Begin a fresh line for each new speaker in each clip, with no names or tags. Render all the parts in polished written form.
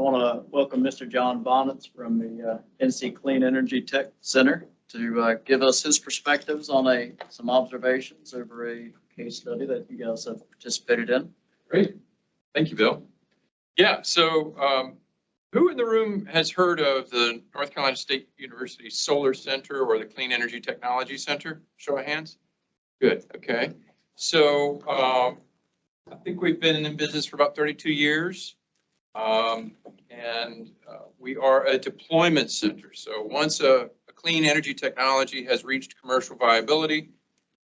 want to welcome Mr. John Bonitz from the NC Clean Energy Tech Center to give us his perspectives on some observations over a case study that you guys have participated in.
Great. Thank you, Bill. Yeah, so who in the room has heard of the North Carolina State University Solar Center or the Clean Energy Technology Center? Show of hands. Good. Okay. So I think we've been in business for about 32 years. We are a deployment center. So once a clean energy technology has reached commercial viability,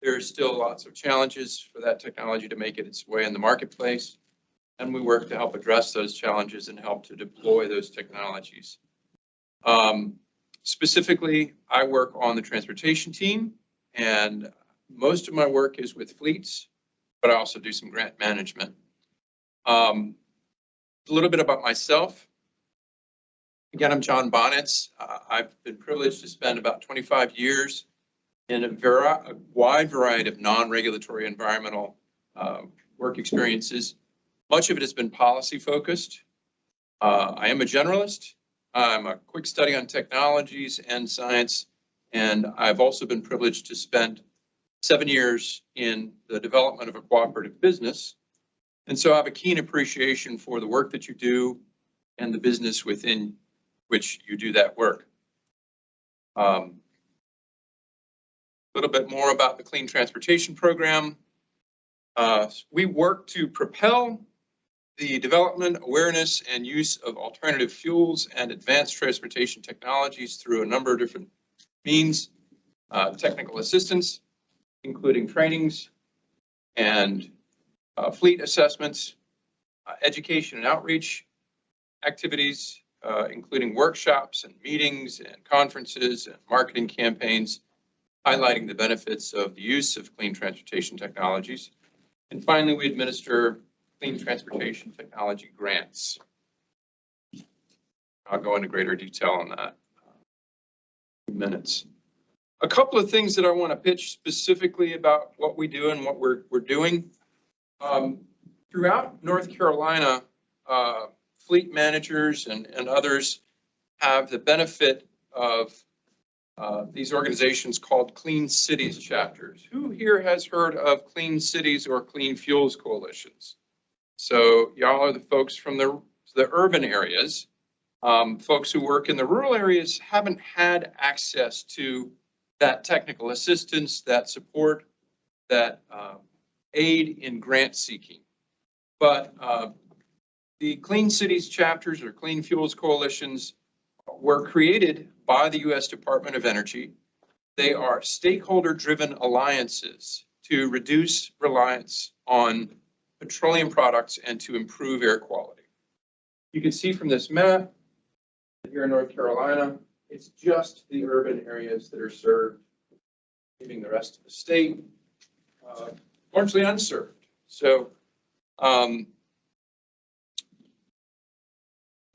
there are still lots of challenges for that technology to make it its way in the marketplace. And we work to help address those challenges and help to deploy those technologies. Specifically, I work on the transportation team, and most of my work is with fleets, but I also do some grant management. A little bit about myself. Again, I'm John Bonitz. I've been privileged to spend about 25 years in a wide variety of non-regulatory environmental work experiences. Much of it has been policy focused. I am a generalist. I'm a quick study on technologies and science, and I've also been privileged to spend 7 years in the development of a cooperative business. And so I have a keen appreciation for the work that you do and the business within which you do that work. A little bit more about the Clean Transportation Program. We work to propel the development, awareness, and use of alternative fuels and advanced transportation technologies through a number of different means. Technical assistance, including trainings and fleet assessments, education and outreach activities, including workshops and meetings and conferences and marketing campaigns, highlighting the benefits of the use of clean transportation technologies. And finally, we administer clean transportation technology grants. I'll go into greater detail on that in a few minutes. A couple of things that I want to pitch specifically about what we do and what we're doing. Throughout North Carolina, fleet managers and others have the benefit of these organizations called Clean Cities chapters. Who here has heard of Clean Cities or Clean Fuels coalitions? So y'all are the folks from the urban areas. Folks who work in the rural areas haven't had access to that technical assistance, that support, that aid in grant seeking. But the Clean Cities chapters or Clean Fuels coalitions were created by the U.S. Department of Energy. They are stakeholder-driven alliances to reduce reliance on petroleum products and to improve air quality. You can see from this map here in North Carolina, it's just the urban areas that are served, leaving the rest of the state largely unserved. So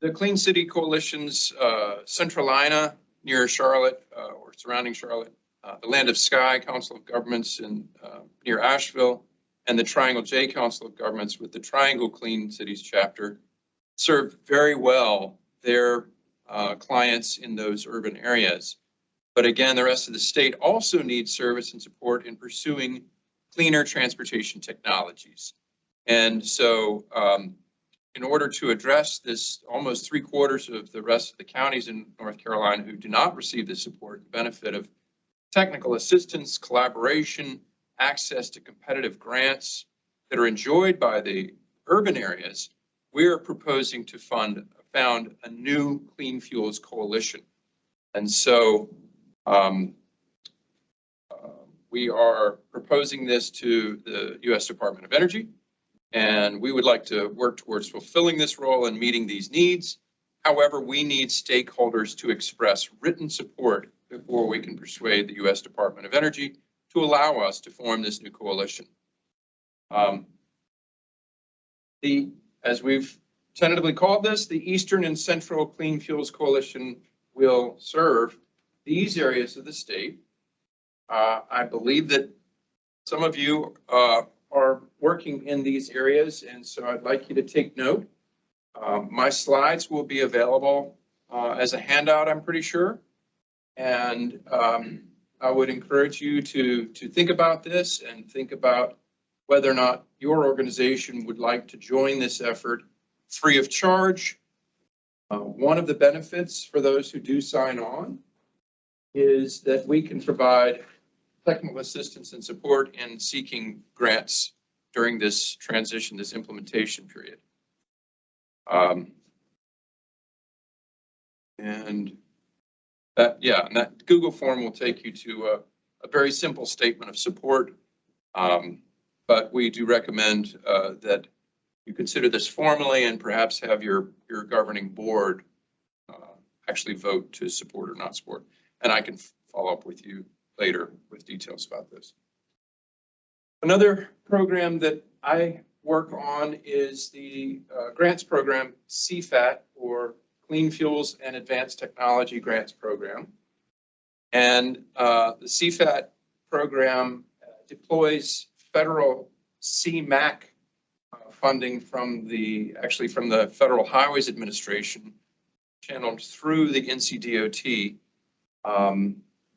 the Clean City Coalition's Centralina near Charlotte or surrounding Charlotte, the Land of Sky Council of Governments near Asheville, and the Triangle J Council of Governments with the Triangle Clean Cities chapter serve very well their clients in those urban areas. But again, the rest of the state also needs service and support in pursuing cleaner transportation technologies. And so in order to address this, almost 3/4 of the rest of the counties in North Carolina who do not receive the support and benefit of technical assistance, collaboration, access to competitive grants that are enjoyed by the urban areas, we are proposing to found a new Clean Fuels Coalition. And so we are proposing this to the U.S. Department of Energy, and we would like to work towards fulfilling this role and meeting these needs. However, we need stakeholders to express written support before we can persuade the U.S. Department of Energy to allow us to form this new coalition. As we've tentatively called this, the Eastern and Central Clean Fuels Coalition will serve these areas of the state. I believe that some of you are working in these areas, and so I'd like you to take note. My slides will be available as a handout, I'm pretty sure. And I would encourage you to think about this and think about whether or not your organization would like to join this effort free of charge. One of the benefits for those who do sign on is that we can provide technical assistance and support in seeking grants during this transition, this implementation period. And that Google form will take you to a very simple statement of support. But we do recommend that you consider this formally and perhaps have your governing board actually vote to support or not support. And I can follow up with you later with details about this. Another program that I work on is the grants program Cfat, or Clean Fuels and Advanced Technology Grants Program. And the Cfat program deploys federal CMAQ funding from the Federal Highways Administration, channeled through the NCDOT.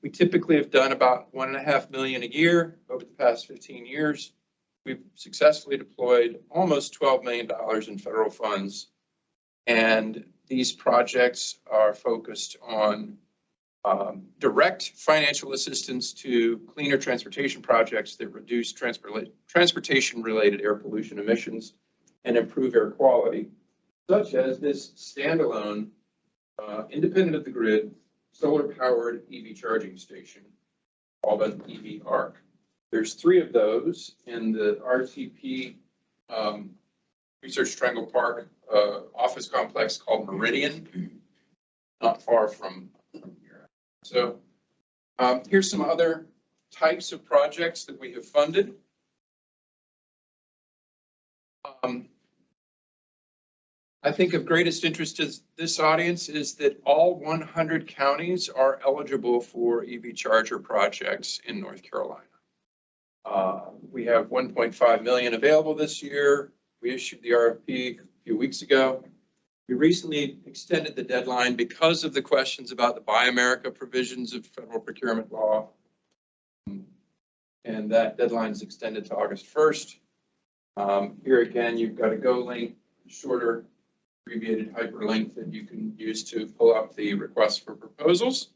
We typically have done about $1.5 million a year over the past 15 years. We've successfully deployed almost $12 million in federal funds. And these projects are focused on direct financial assistance to cleaner transportation projects that reduce transportation-related air pollution emissions and improve air quality, such as this standalone, independent of the grid, solar-powered EV charging station called an EV ARC. There's 3 of those in the RTP Research Triangle Park office complex called Meridian, not far from here. So here's some other types of projects that we have funded. I think of greatest interest to this audience is that all 100 counties are eligible for EV charger projects in North Carolina. We have 1.5 million available this year. We issued the RFP a few weeks ago. We recently extended the deadline because of the questions about the Buy America provisions of federal procurement law. And that deadline is extended to August 1st. Here again, you've got a Go link, shorter abbreviated hyperlink that you can use to pull up the request for proposals.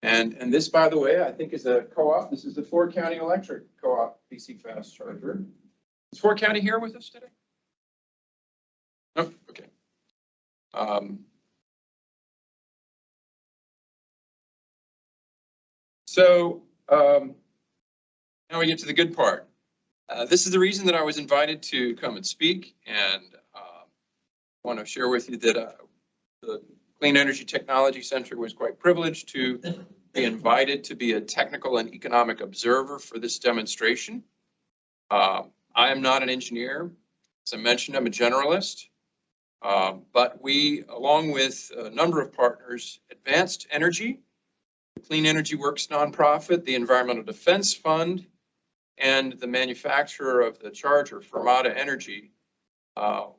And this, by the way, I think is a co-op. This is the 4-county electric co-op DC fast charger. Is 4-county here with us today? No? Okay. Now we get to the good part. This is the reason that I was invited to come and speak, and I want to share with you that the Clean Energy Technology Center was quite privileged to be invited to be a technical and economic observer for this demonstration. I am not an engineer. As I mentioned, I'm a generalist. But we, along with a number of partners, Advanced Energy, the Clean Energy Works nonprofit, the Environmental Defense Fund, and the manufacturer of the charger, Fermata Energy,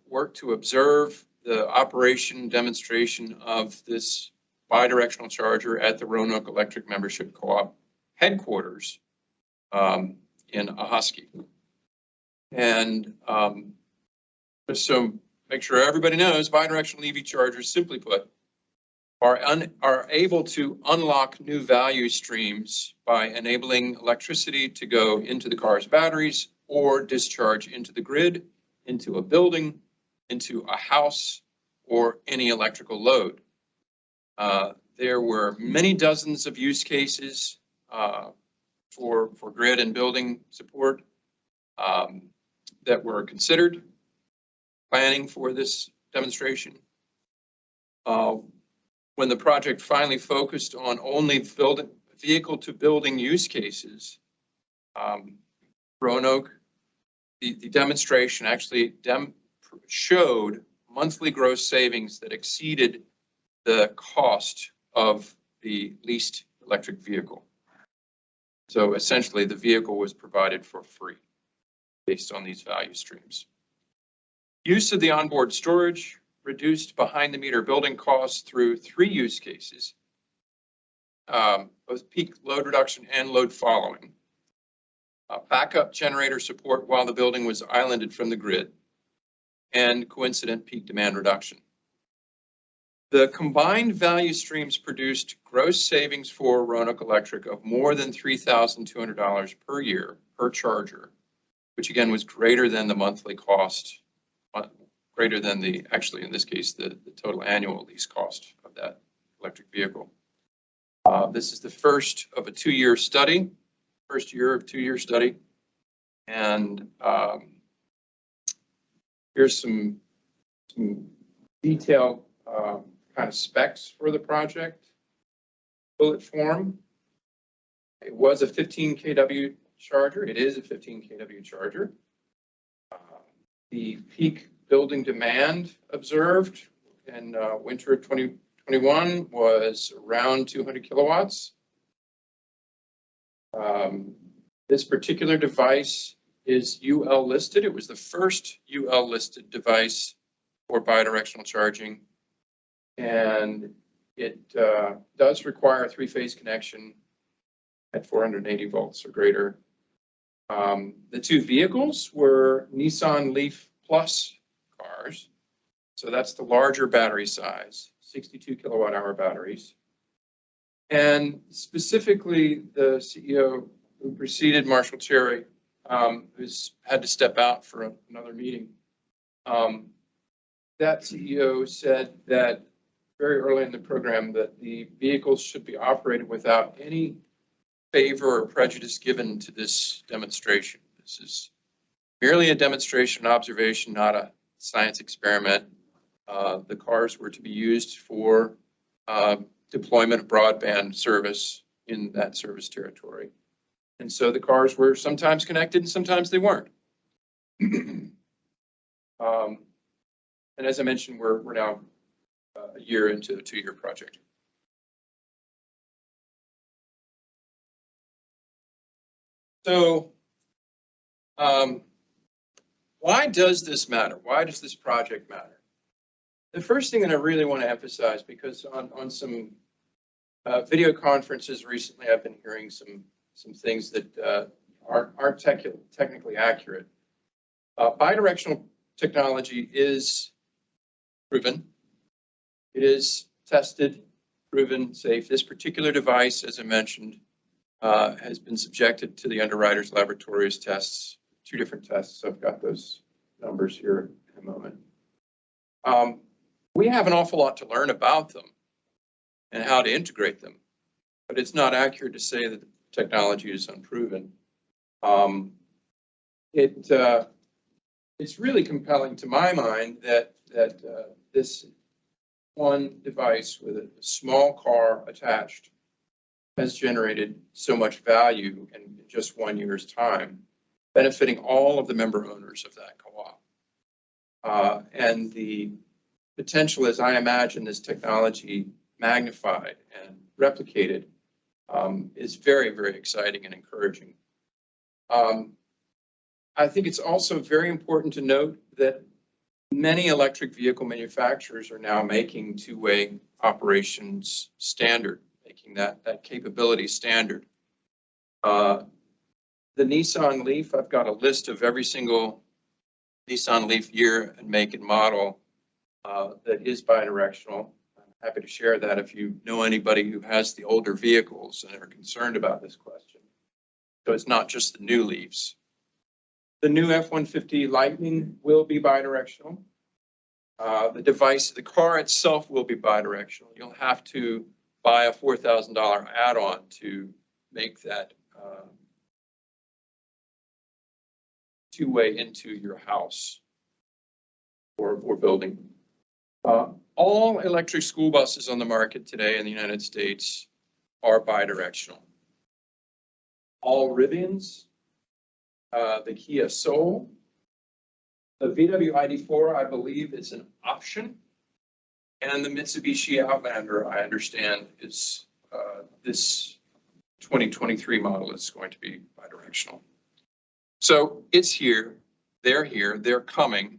worked to observe the operation demonstration of this bidirectional charger at the Roanoke Electric Membership Co-op headquarters in Ahoskie. And just so make sure everybody knows, bidirectional EV chargers, simply put, are able to unlock new value streams by enabling electricity to go into the car's batteries or discharge into the grid, into a building, into a house, or any electrical load. There were many dozens of use cases for grid and building support that were considered planning for this demonstration. When the project finally focused on only vehicle to building use cases, Roanoke, the demonstration actually showed monthly gross savings that exceeded the cost of the leased electric vehicle. So essentially the vehicle was provided for free based on these value streams. Use of the onboard storage reduced behind-the-meter building costs through 3 use cases, both peak load reduction and load following, backup generator support while the building was islanded from the grid, and coincident peak demand reduction. The combined value streams produced gross savings for Roanoke Electric of more than $3,200 per year per charger, which again was greater than the monthly cost, greater than the, actually in this case, the total annual lease cost of that electric vehicle. This is the first of a 2-year study, first year of 2-year study. And here's some detailed kind of specs for the project. Bullet form. It was a 15 kW charger. It is a 15 kW charger. The peak building demand observed in winter of 2021 was around 200 kilowatts. This particular device is UL listed. It was the first UL listed device for bidirectional charging. And it does require a 3-phase connection at 480 volts or greater. The 2 vehicles were Nissan Leaf Plus cars. So that's the larger battery size, 62 kilowatt hour batteries. And specifically, the CEO who preceded Marshall Cherry, who's had to step out for another meeting, that CEO said that very early in the program that the vehicles should be operated without any favor or prejudice given to this demonstration. This is merely a demonstration observation, not a science experiment. The cars were to be used for deployment of broadband service in that service territory. And so the cars were sometimes connected and sometimes they weren't. And as I mentioned, we're now a year into a 2-year project. So why does this matter? Why does this project matter? The first thing that I really want to emphasize, because on some video conferences recently, I've been hearing some things that aren't technically accurate. Bidirectional technology is proven. It is tested, proven, safe. This particular device, as I mentioned, has been subjected to the Underwriters Laboratories tests, 2 different tests. I've got those numbers here in a moment. We have an awful lot to learn about them and how to integrate them, but it's not accurate to say that the technology is unproven. It's really compelling to my mind that this one device with a small car attached has generated so much value in just 1 year's time, benefiting all of the member owners of that co-op. And the potential, as I imagine this technology magnified and replicated, is very, very exciting and encouraging. I think it's also very important to note that many electric vehicle manufacturers are now making 2-way operations standard, making that capability standard. The Nissan Leaf, I've got a list of every single Nissan Leaf year and make and model that is bidirectional. I'm happy to share that if you know anybody who has the older vehicles and are concerned about this question. So it's not just the new Leafs. The new F-150 Lightning will be bidirectional. The device, the car itself will be bidirectional. You'll have to buy a $4,000 add-on to make that 2-way into your house or building. All electric school buses on the market today in the United States are bidirectional. All Rivians, the Kia Soul, the VW ID4, I believe, is an option, and the Mitsubishi Outlander, I understand, is this 2023 model is going to be bidirectional. So it's here, they're coming.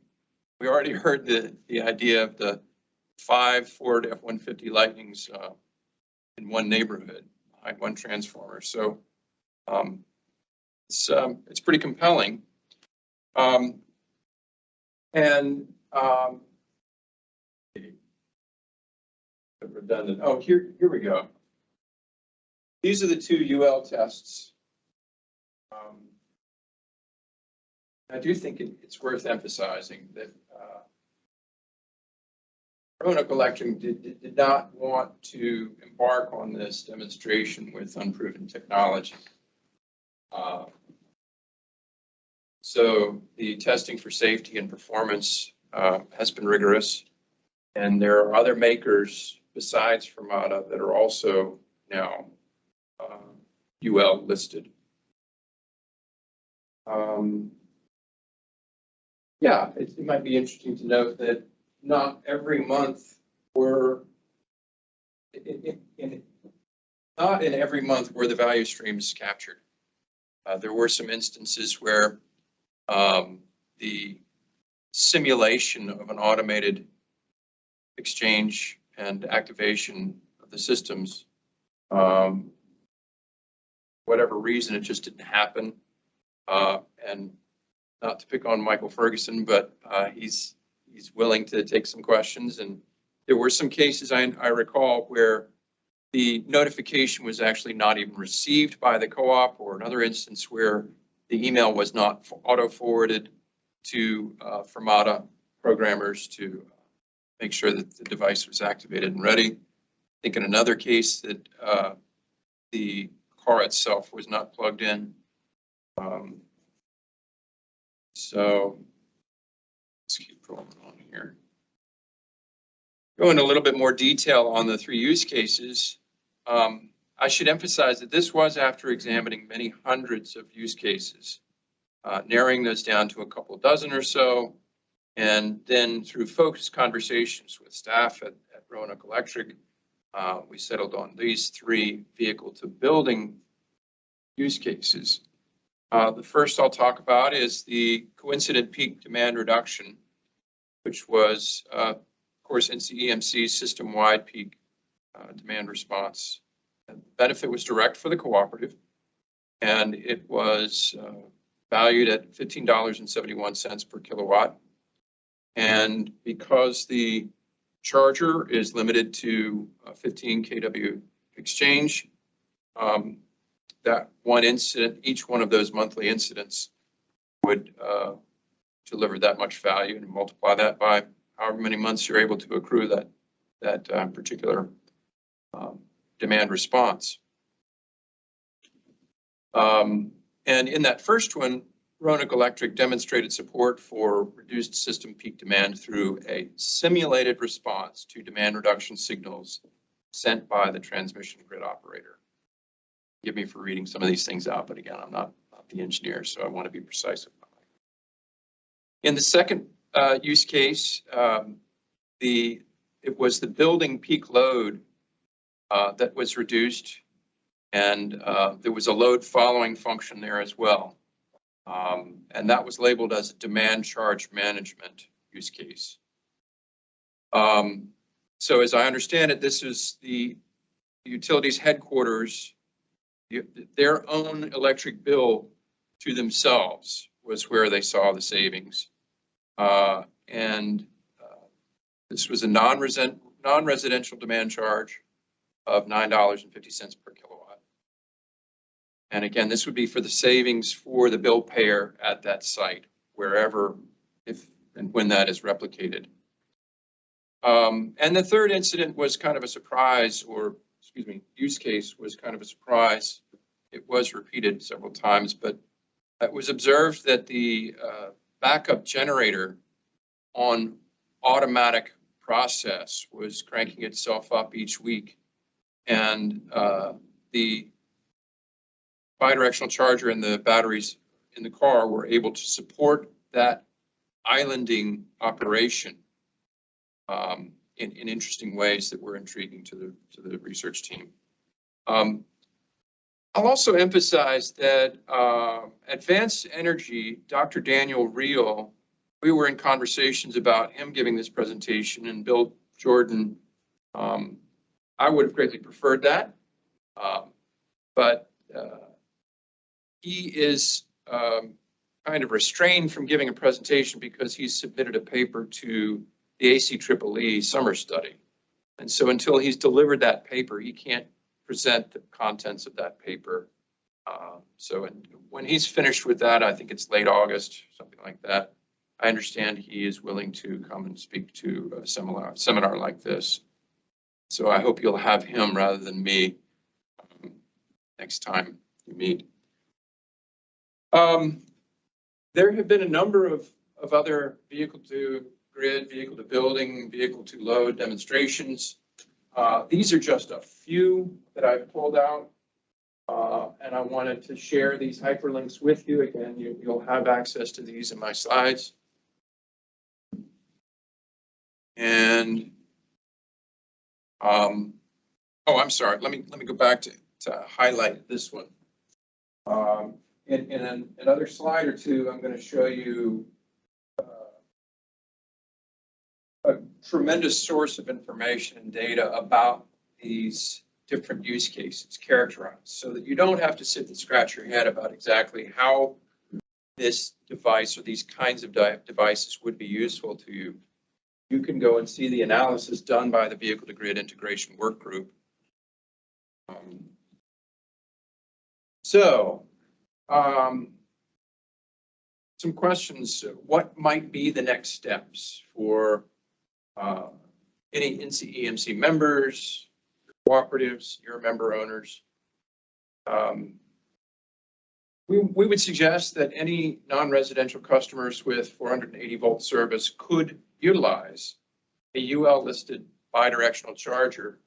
we already heard the idea of the 5 Ford F-150 Lightnings in one neighborhood, behind one transformer. So it's pretty compelling. Redundant. Oh, here we go. These are the two UL tests. I do think it's worth emphasizing that Roanoke Electric did not want to embark on this demonstration with unproven technology. So the testing for safety and performance has been rigorous, and there are other makers besides Fermata that are also now UL listed. Yeah, it might be interesting to note that not every month not in every month were the value streams captured. There were some instances where the simulation of an automated exchange and activation of the systems, whatever reason, it just didn't happen. And not to pick on Michael Ferguson, but he's willing to take some questions. And there were some cases I recall where the notification was actually not even received by the co-op, or another instance where the email was not auto-forwarded to Fermata programmers to make sure that the device was activated and ready. I think in another case that the car itself was not plugged in. So let's keep rolling on here. Go into a little bit more detail on the 3 use cases. I should emphasize that this was after examining many hundreds of use cases, narrowing those down to a couple dozen or so, and then through focused conversations with staff at Roanoke Electric, we settled on these 3 vehicle-to-building use cases. The first I'll talk about is the coincident peak demand reduction, which was, of course, NCEMC's system-wide peak demand response. And the benefit was direct for the cooperative, and it was valued at $15.71 per kilowatt. And because the charger is limited to 15 kW exchange, that one incident, each one of those monthly incidents would deliver that much value, and multiply that by however many months you're able to accrue that particular demand response. And in that first one, Roanoke Electric demonstrated support for reduced system peak demand through a simulated response to demand reduction signals sent by the transmission grid operator. Forgive me for reading some of these things out, but again, I'm not the engineer, so I want to be precise about it. In the second use case, it was the building peak load that was reduced, and there was a load following function there as well. And that was labeled as a demand charge management use case. So as I understand it, this is the utilities headquarters, their own electric bill to themselves was where they saw the savings. This was a non-residential demand charge of $9.50 per kilowatt. And again, this would be for the savings for the bill payer at that site, wherever, if and when that is replicated. And the third incident was kind of a surprise, or excuse me, use case was kind of a surprise. It was repeated several times, but it was observed that the backup generator on automatic process was cranking itself up each week, and the bidirectional charger and the batteries in the car were able to support that islanding operation in interesting ways that were intriguing to the research team. I'll also emphasize that Advanced Energy, Dr. Daniel Reel, we were in conversations about him giving this presentation, and Bill Jordan, I would have greatly preferred that. But he is kind of restrained from giving a presentation because he's submitted a paper to the ACEEE summer study. And so until he's delivered that paper, he can't present the contents of that paper. So when he's finished with that, I think it's late August, something like that, I understand he is willing to come and speak to a seminar like this. So I hope you'll have him rather than me next time you meet. There have been a number of other vehicle-to-grid, vehicle-to-building, vehicle-to-load demonstrations. These are just a few that I've pulled out, and I wanted to share these hyperlinks with you. Again, you'll have access to these in my slides. And oh, I'm sorry. Let me go back to highlight this one. In another slide or two, I'm going to show you a tremendous source of information and data about these different use cases characterized, so that you don't have to sit and scratch your head about exactly how this device or these kinds of devices would be useful to you. You can go and see the analysis done by the Vehicle to Grid Integration Work Group. Some questions. What might be the next steps for any NCEMC members, cooperatives, your member owners? We would suggest that any non-residential customers with 480 volt service could utilize a UL listed bidirectional charger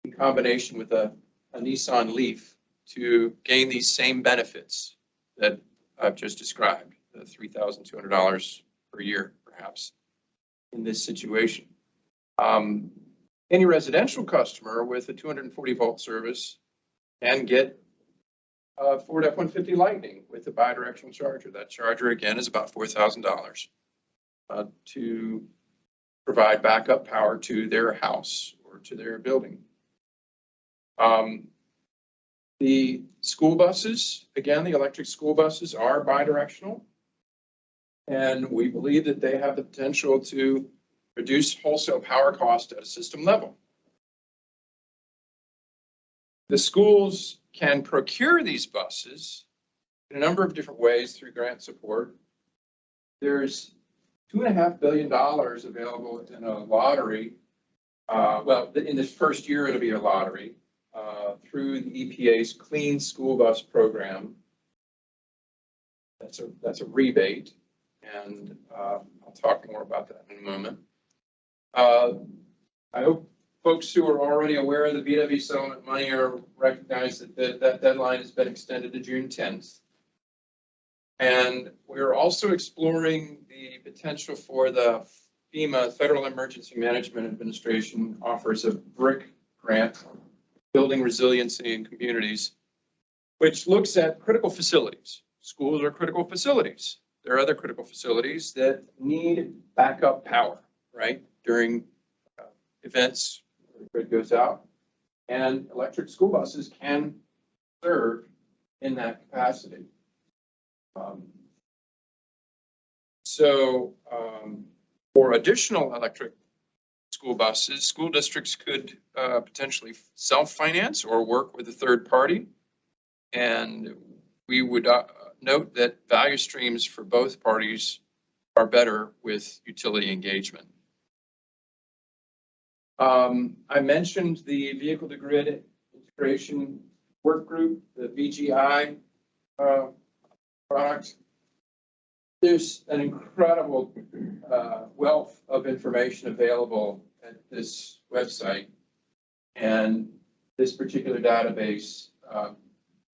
in combination with a Nissan Leaf to gain these same benefits that I've just described, the $3,200 per year, perhaps, in this situation. Any residential customer with a 240 volt service can get a Ford F-150 Lightning with a bidirectional charger. That charger, again, is about $4,000 to provide backup power to their house or to their building. The school buses, again, the electric school buses are bidirectional, and we believe that they have the potential to reduce wholesale power cost at a system level. The schools can procure these buses in a number of different ways through grant support. There's $2.5 billion available in a lottery. Well, in this first year, it'll be a lottery through the EPA's Clean School Bus Program. That's a rebate, and I'll talk more about that in a moment. I hope folks who are already aware of the VW settlement money recognize that that deadline has been extended to June 10th. And we're also exploring the potential for the FEMA, Federal Emergency Management Administration, offers a BRIC grant, Building Resiliency in Communities, which looks at critical facilities. Schools are critical facilities. There are other critical facilities that need backup power, right, during events where the grid goes out. And electric school buses can serve in that capacity. For additional electric school buses, school districts could potentially self-finance or work with a third party. And we would note that value streams for both parties are better with utility engagement. I mentioned the Vehicle to Grid Integration Work Group, the VGI product. There's an incredible wealth of information available at this website, and this particular database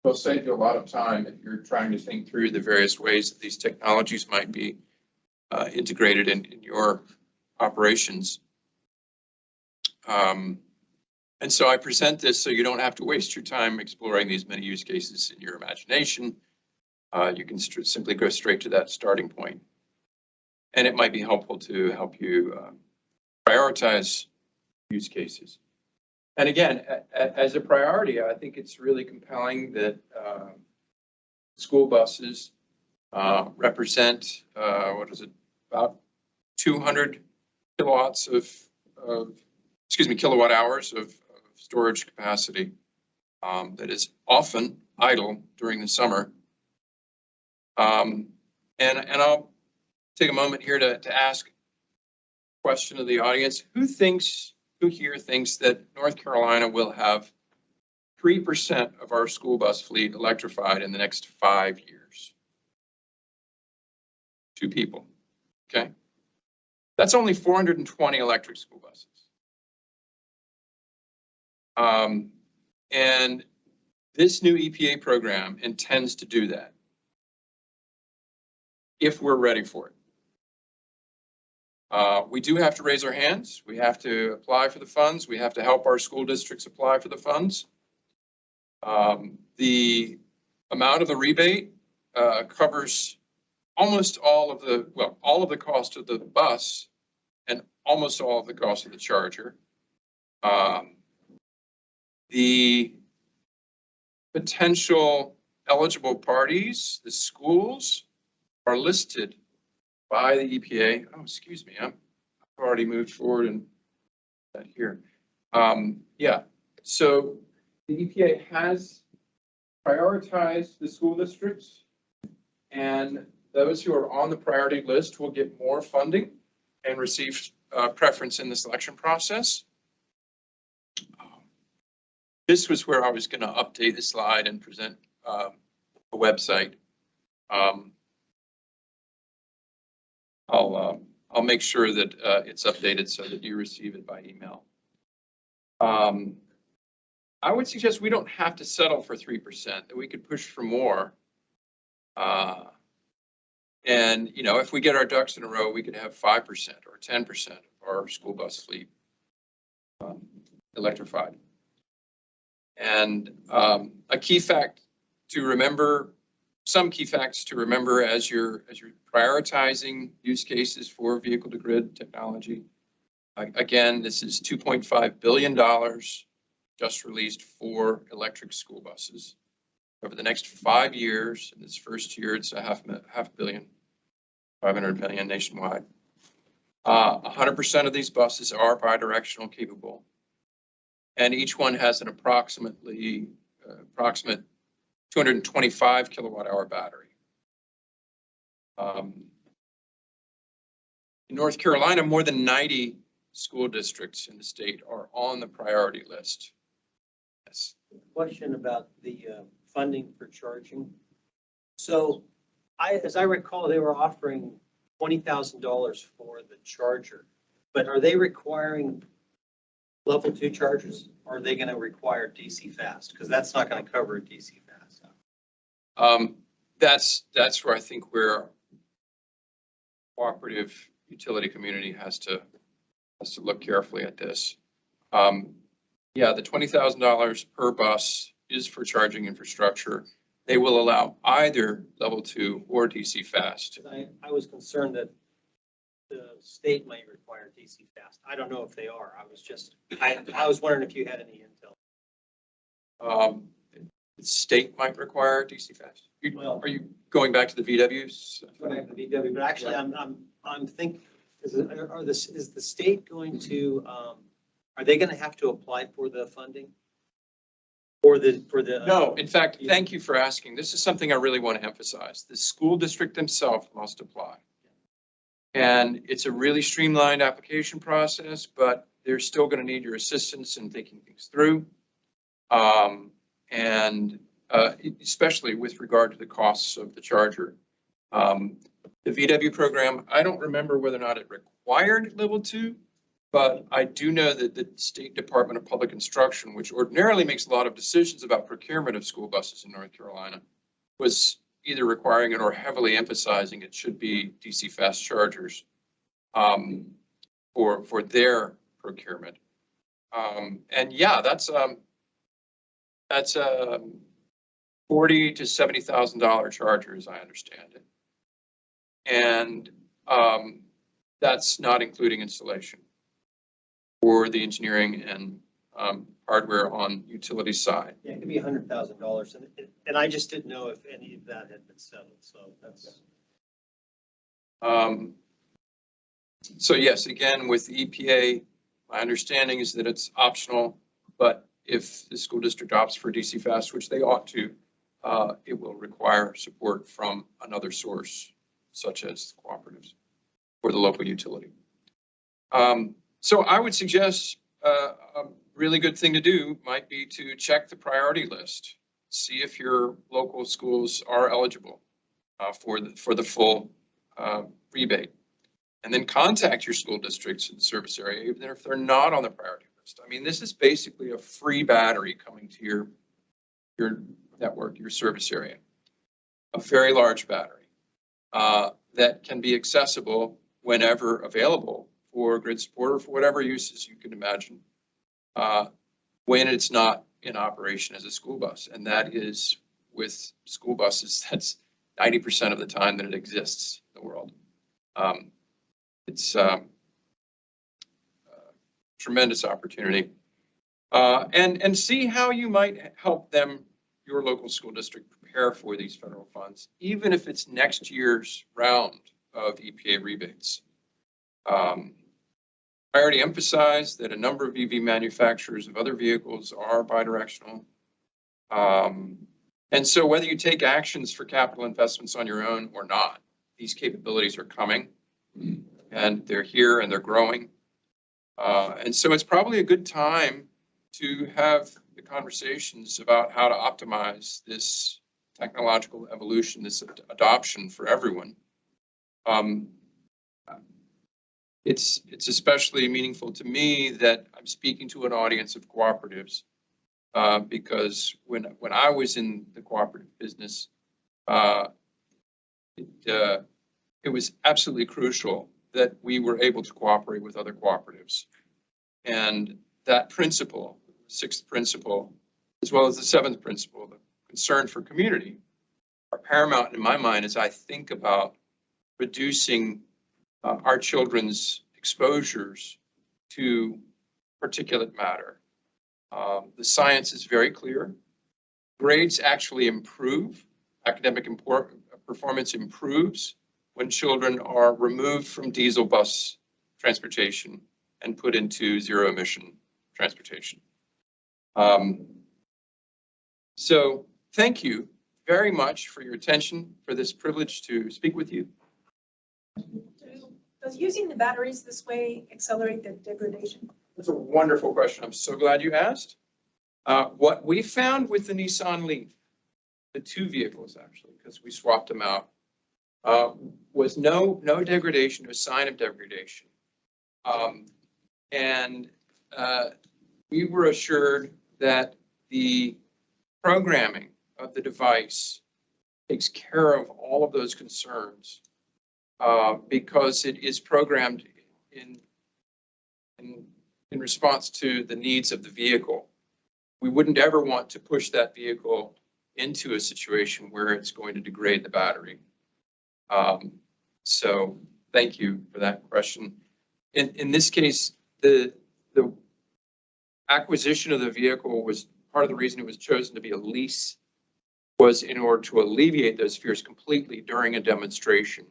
will save you a lot of time if you're trying to think through the various ways that these technologies might be integrated in your operations. And so I present this so you don't have to waste your time exploring these many use cases in your imagination. You can simply go straight to that starting point. and it might be helpful to help you prioritize use cases. And again, as a priority, I think it's really compelling that school buses represent, what is it, about 200 kilowatts kilowatt hours of storage capacity that is often idle during the summer. And I'll take a moment here to ask a question of the audience. Who here thinks that North Carolina will have 3% of our school bus fleet electrified in the next 5 years? 2 people, okay? That's only 420 electric school buses. And this new EPA program intends to do that if we're ready for it. We do have to raise our hands. We have to apply for the funds. We have to help our school districts apply for the funds. The amount of the rebate covers almost all of the cost of the bus and almost all of the cost of the charger. The potential eligible parties, the schools, are listed by the EPA. Oh, excuse me, I've already moved forward and that here. Yeah, so the EPA has prioritized the school districts, and those who are on the priority list will get more funding and receive preference in the selection process. This was where I was going to update the slide and present a website. I'll make sure that it's updated so that you receive it by email. I would suggest we don't have to settle for 3%, that we could push for more. And, you know, if we get our ducks in a row, we could have 5% or 10% of our school bus fleet electrified. And a key fact to remember, some key facts to remember as you're prioritizing use cases for vehicle to grid technology. Again, this is $2.5 billion just released for electric school buses. Over the next 5 years, in this first year, it's a half billion, 500 million nationwide. 100% of these buses are bidirectional capable, and each one has an approximate 225 kilowatt hour battery. In North Carolina, more than 90 school districts in the state are on the priority list. Yes.
Question about the funding for charging. So as I recall, they were offering $20,000 for the charger, but are they requiring level 2 chargers, or are they going to require DC fast? Because that's not going to cover DC fast.
That's where I think we're cooperative utility community has to look carefully at this. Yeah, the $20,000 per bus is for charging infrastructure. They will allow either level 2 or DC fast.
I was concerned that the state might require DC fast. I don't know if they are. I was wondering if you had any intel.
The state might require DC fast. Are you going back to the VWs?
Back to the VW, but actually, I'm thinking, is the state going to? Are they going to have to apply for the funding?
No, in fact, thank you for asking. This is something I really want to emphasize. The school district themselves must apply. And it's a really streamlined application process, but they're still going to need your assistance in thinking things through. And especially with regard to the costs of the charger. The VW program, I don't remember whether or not it required level 2, but I do know that the State Department of Public Instruction, which ordinarily makes a lot of decisions about procurement of school buses in North Carolina, was either requiring it or heavily emphasizing it should be DC fast chargers for their procurement. And yeah, that's $40,000 to $70,000 charger, as I understand it. And That's not including installation or the engineering and hardware on utility side.
Yeah, it could be $100,000, and I just didn't know if any of that had been settled, so that's.
So yes, again, with the EPA, my understanding is that it's optional, but if the school district opts for DC fast, which they ought to, it will require support from another source, such as cooperatives or the local utility. So I would suggest a really good thing to do might be to check the priority list, see if your local schools are eligible for the full rebate, and then contact your school districts in the service area, even if they're not on the priority list. I mean, this is basically a free battery coming to your network, your service area, a very large battery that can be accessible whenever available for grid support or for whatever uses you can imagine when it's not in operation as a school bus. And that is with school buses, that's 90% of the time that it exists in the world. It's a tremendous opportunity. And see how you might help them, your local school district, prepare for these federal funds, even if it's next year's round of EPA rebates. I already emphasized that a number of EV manufacturers of other vehicles are bidirectional. And so whether you take actions for capital investments on your own or not, these capabilities are coming and they're here and they're growing. And so it's probably a good time to have the conversations about how to optimize this technological evolution, this adoption for everyone. It's especially meaningful to me that I'm speaking to an audience of cooperatives because when I was in the cooperative business, it was absolutely crucial that we were able to cooperate with other cooperatives. And that principle, sixth principle, as well as the seventh principle, the concern for community, are paramount in my mind as I think about reducing our children's exposures to particulate matter. The science is very clear. Grades actually improve. Academic performance improves when children are removed from diesel bus transportation and put into zero emission transportation. So thank you very much for your attention, for this privilege to speak with you.
Does using the batteries this way accelerate the degradation?
That's a wonderful question. I'm so glad you asked. What we found with the Nissan Leaf, the two vehicles actually, because we swapped them out, was no degradation, no sign of degradation. And we were assured that the programming of the device takes care of all of those concerns because it is programmed in response to the needs of the vehicle. We wouldn't ever want to push that vehicle into a situation where it's going to degrade the battery. So thank you for that question. In this case, the acquisition of the vehicle was part of the reason it was chosen to be a lease, was in order to alleviate those fears completely during a demonstration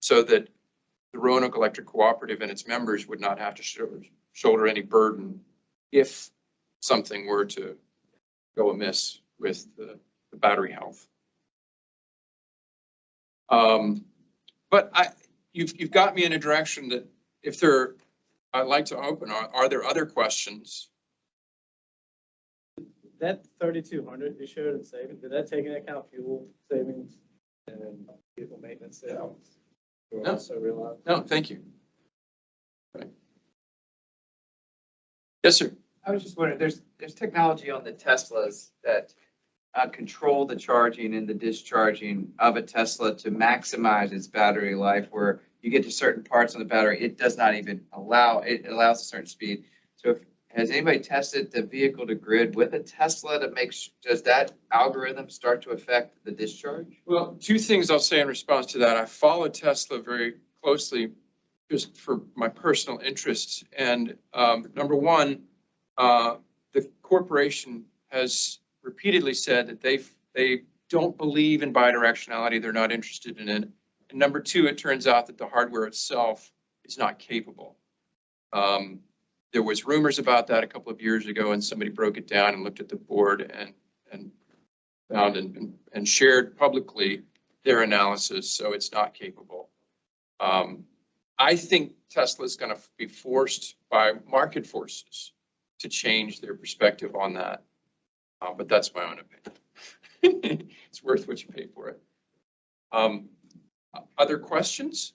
so that the Roanoke Electric Cooperative and its members would not have to shoulder any burden if something were to go amiss with the battery health. But you've got me in a direction that if there, I'd like to open, are there other questions?
That 3,200 you showed in savings, did that take into account fuel savings and vehicle maintenance savings?
No.
Also realize.
No, thank you. Right. Yes, sir.
I was just wondering, there's technology on the Teslas that control the charging and the discharging of a Tesla to maximize its battery life, where you get to certain parts on the battery, it does not even allow, it allows a certain speed. So has anybody tested the vehicle to grid with a Tesla that does that algorithm start to affect the discharge?
Well, two things I'll say in response to that. I follow Tesla very closely just for my personal interests. And number one, the corporation has repeatedly said that they don't believe in bidirectionality. They're not interested in it. And number two, it turns out that the hardware itself is not capable. There was rumors about that a couple of years ago, and somebody broke it down and looked at the board and found and shared publicly their analysis. So it's not capable. I think Tesla is going to be forced by market forces to change their perspective on that. But that's my own opinion. It's worth what you pay for it. Other questions?